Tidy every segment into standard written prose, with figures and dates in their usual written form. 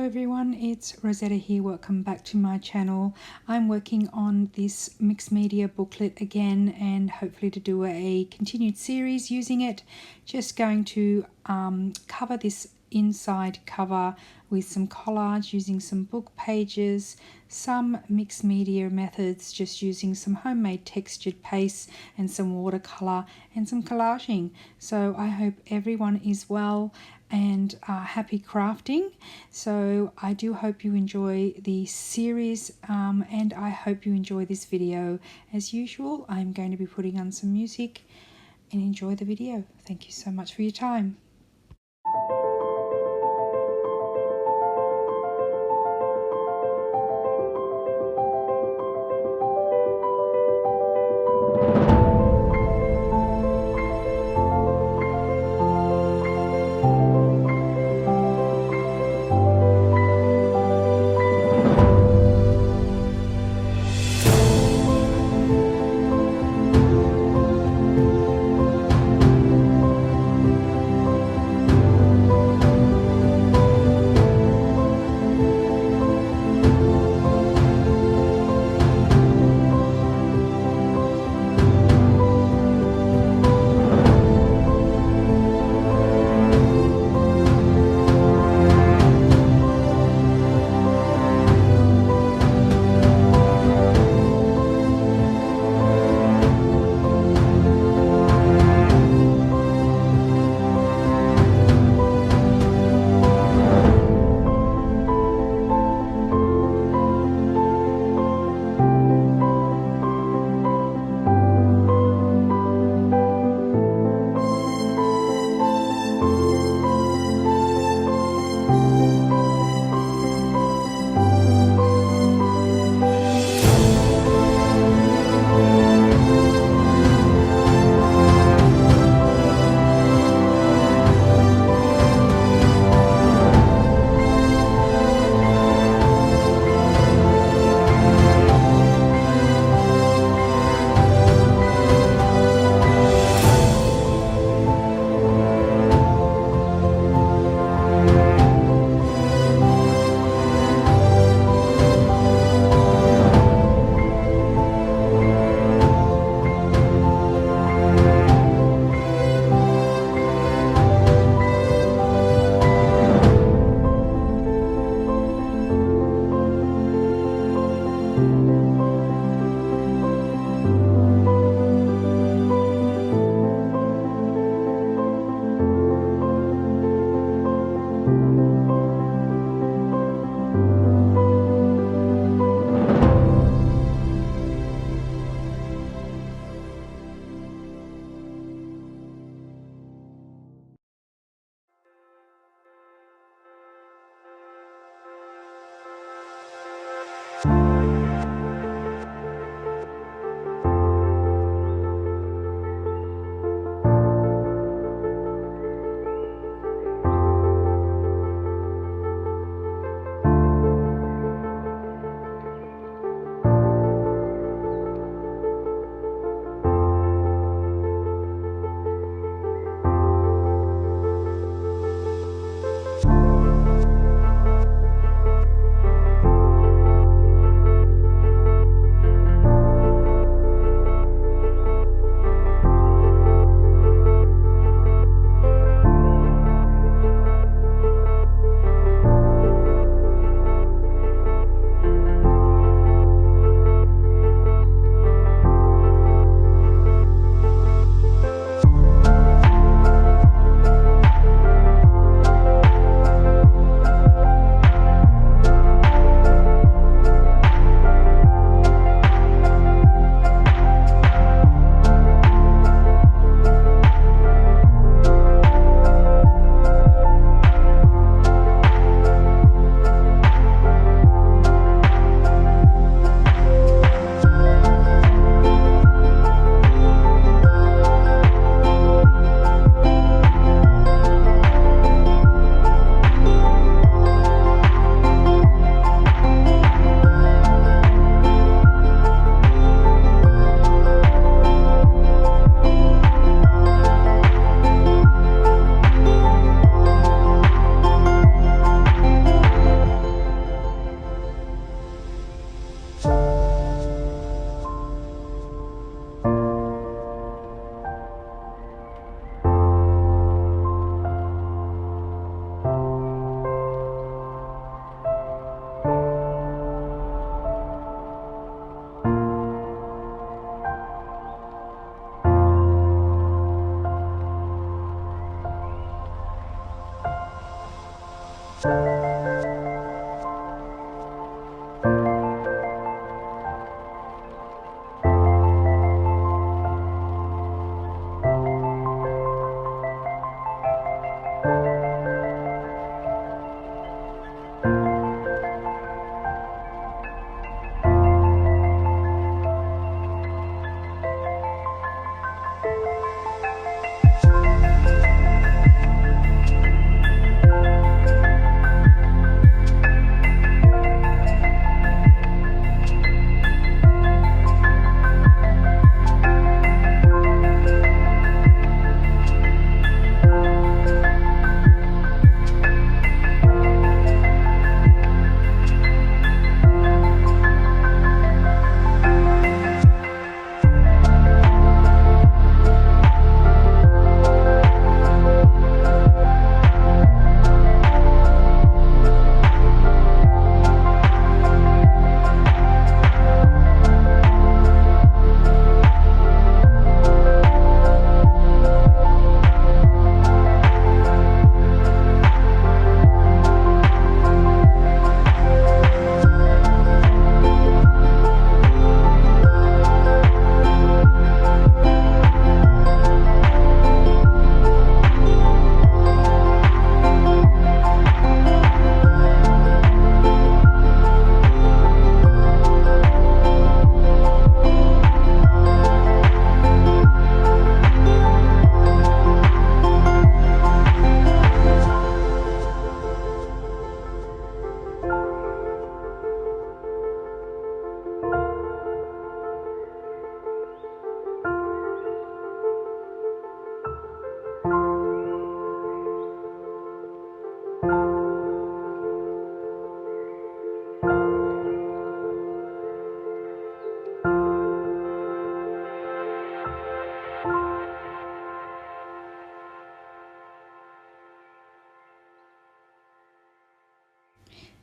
everyone, it's Rosetta here. Welcome back to my channel. I'm working on this mixed media booklet again and hopefully to do a continued series using it. Just going to cover this inside cover with some collage using some book pages, some mixed media methods, just using some homemade textured paste and some watercolor and some collaging. So I hope everyone is well and happy crafting. So I do hope you enjoy the series and I hope you enjoy this video. As usual, I'm going to be putting on some music and enjoy the video. Thank you so much for your time.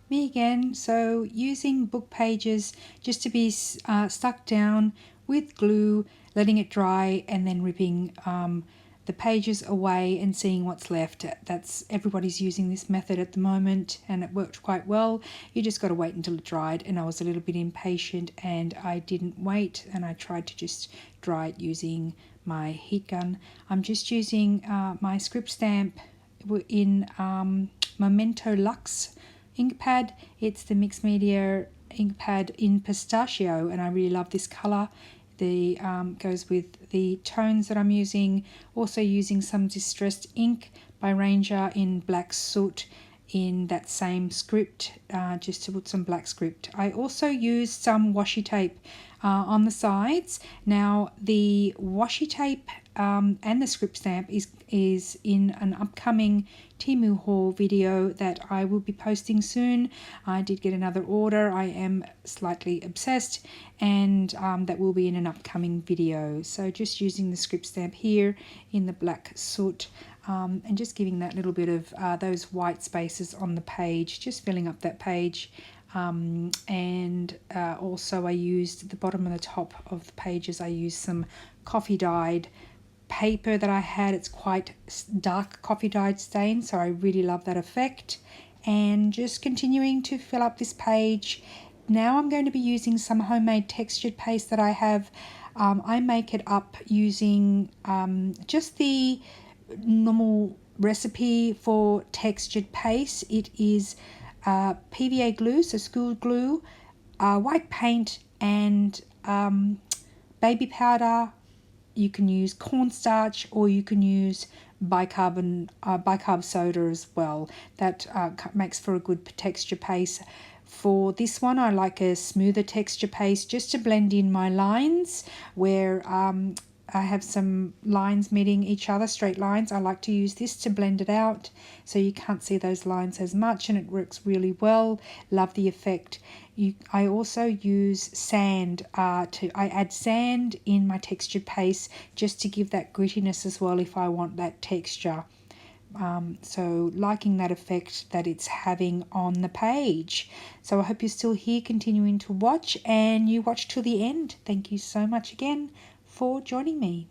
Me again. So using book pages just to be stuck down with glue, letting it dry, and then ripping the pages away and seeing what's left. That's everybody's using this method at the moment, and it worked quite well. You just got to wait until it dried, and I was a little bit impatient and I didn't wait, and I tried to just dry it using my heat gun. I'm just using my script stamp in Memento Luxe ink pad. It's the Mixed Media ink pad in pistachio, and I really love this color. The goes with the tones that I'm using. Also using some distressed ink by Ranger in black soot in that same script, just to put some black script. I also used some washi tape on the sides. Now the washi tape and the script stamp is in an upcoming Temu haul video that I will be posting soon. I did get another order. I am slightly obsessed, and that will be in an upcoming video. So just using the script stamp here in the black soot, and just giving that little bit of those white spaces on the page, just filling up that page. And also I used the bottom and the top of the pages. I used some coffee dyed paper that I had. It's quite dark coffee dyed stain, so I really love that effect. And just continuing to fill up this page. Now I'm going to be using some homemade textured paste that I have. I make it up using just the normal recipe for textured paste. It is PVA glue, so school glue, white paint, and baby powder. You can use cornstarch, or you can use bicarb soda as well. That makes for a good texture paste. For this one, I like a smoother texture paste just to blend in my lines where I have some lines meeting each other, straight lines. I like to use this to blend it out so you can't see those lines as much, and it works really well. Love the effect. I also use sand. I add sand in my textured paste just to give that grittiness as well if I want that texture. So liking that effect that it's having on the page. So I hope you're still here continuing to watch, and you watch till the end. Thank you so much again for joining me.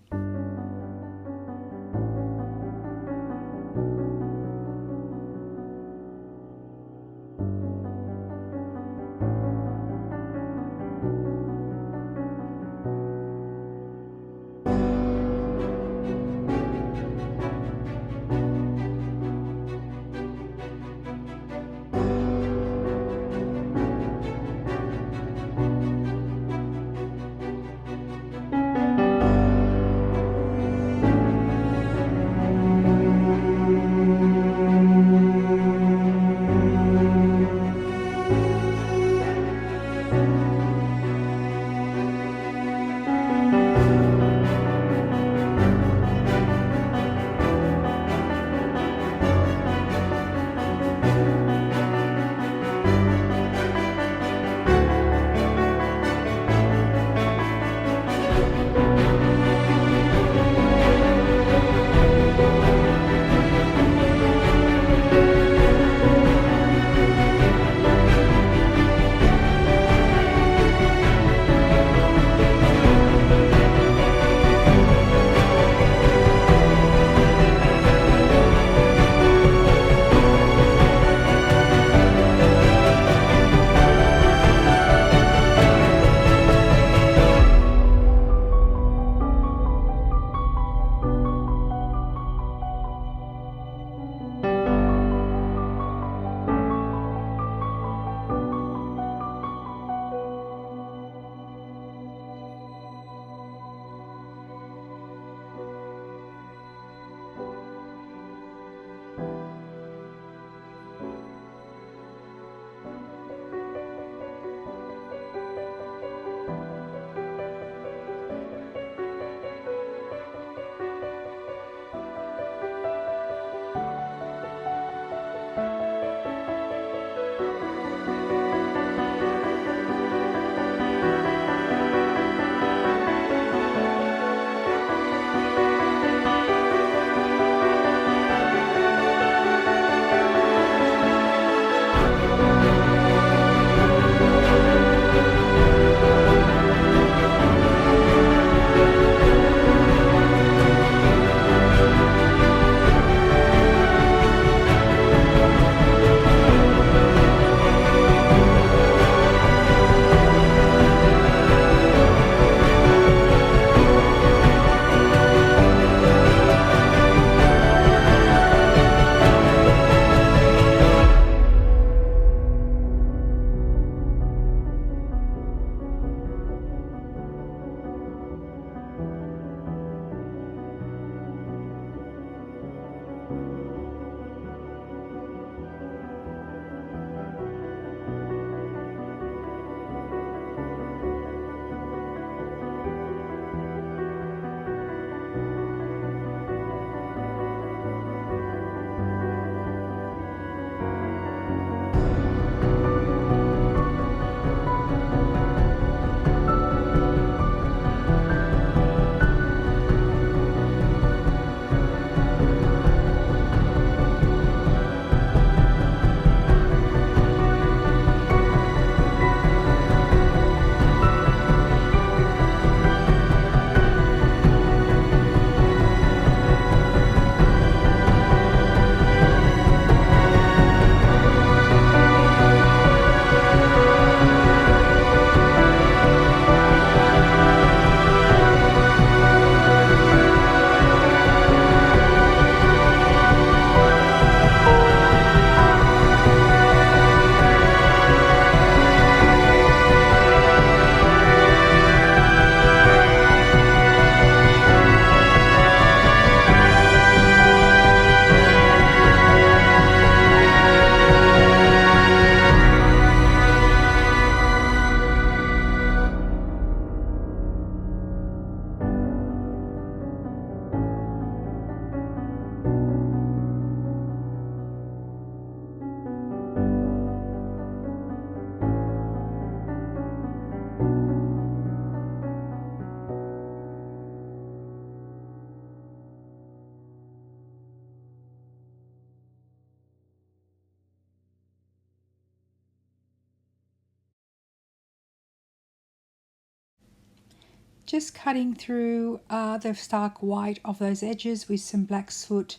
just cutting through the stark white of those edges with some black soot,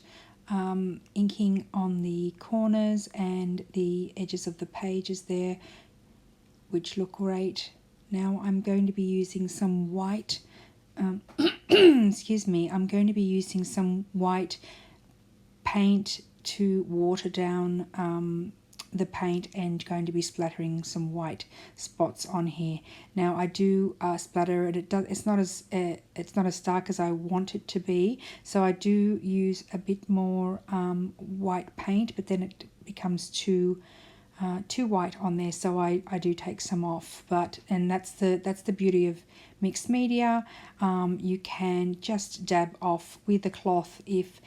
inking on the corners and the edges of the pages there, which look great. Now I'm going to be using some white, excuse me, I'm going to be using some white paint to water down the paint, and going to be splattering some white spots on here. Now I do splatter it. It's not as dark as I want it to be, so I do use a bit more white paint, but then it becomes too white on there, so I do take some off. And that's the beauty of mixed media. You can just dab off with the cloth if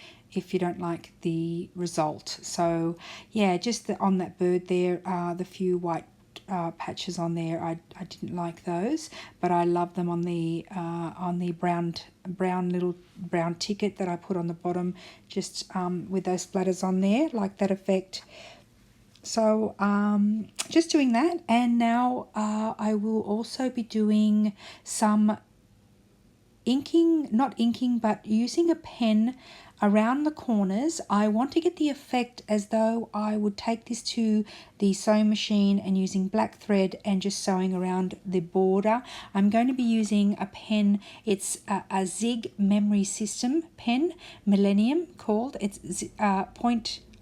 you don't like the result. So yeah, just on that bird there, the few white patches on there, I didn't like those, but I love them on the little brown ticket that I put on the bottom, just with those splatters on there, like that effect. So just doing that, and now I will also be doing some inking, not inking, but using a pen around the corners. I want to get the effect as though I would take this to the sewing machine and using black thread and just sewing around the border. I'm going to be using a pen. It's a Zig Memory System pen, Millennium called. It's I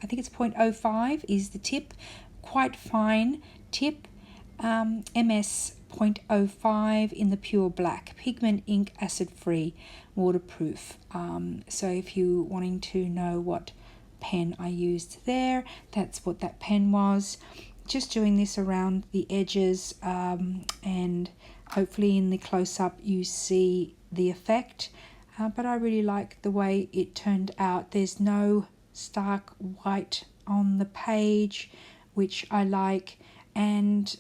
think it's 0.05 is the tip, quite fine tip, MS 0.05 in the pure black, pigment ink, acid free, waterproof. So if you're wanting to know what pen I used there, that's what that pen was. Just doing this around the edges, and hopefully in the close-up you see the effect, but I really like the way it turned out. There's no stark white on the page, which I like, and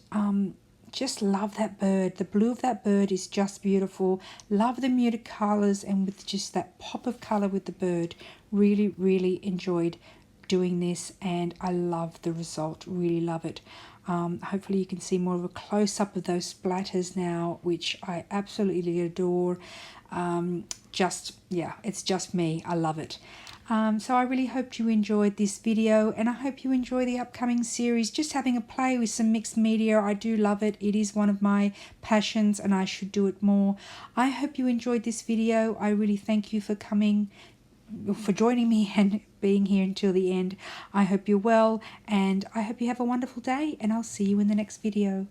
just love that bird. The blue of that bird is just beautiful. Love the muted colors, and with just that pop of color with the bird. Really enjoyed doing this, and I love the result. Really love it. Hopefully you can see more of a close-up of those splatters now, which I absolutely adore. It's just me. I love it. So I really hope you enjoyed this video, and I hope you enjoy the upcoming series. Just having a play with some mixed media. I do love it. It is one of my passions, and I should do it more. I hope you enjoyed this video. I really thank you for joining me and being here until the end. I hope you're well, and I hope you have a wonderful day, and I'll see you in the next video.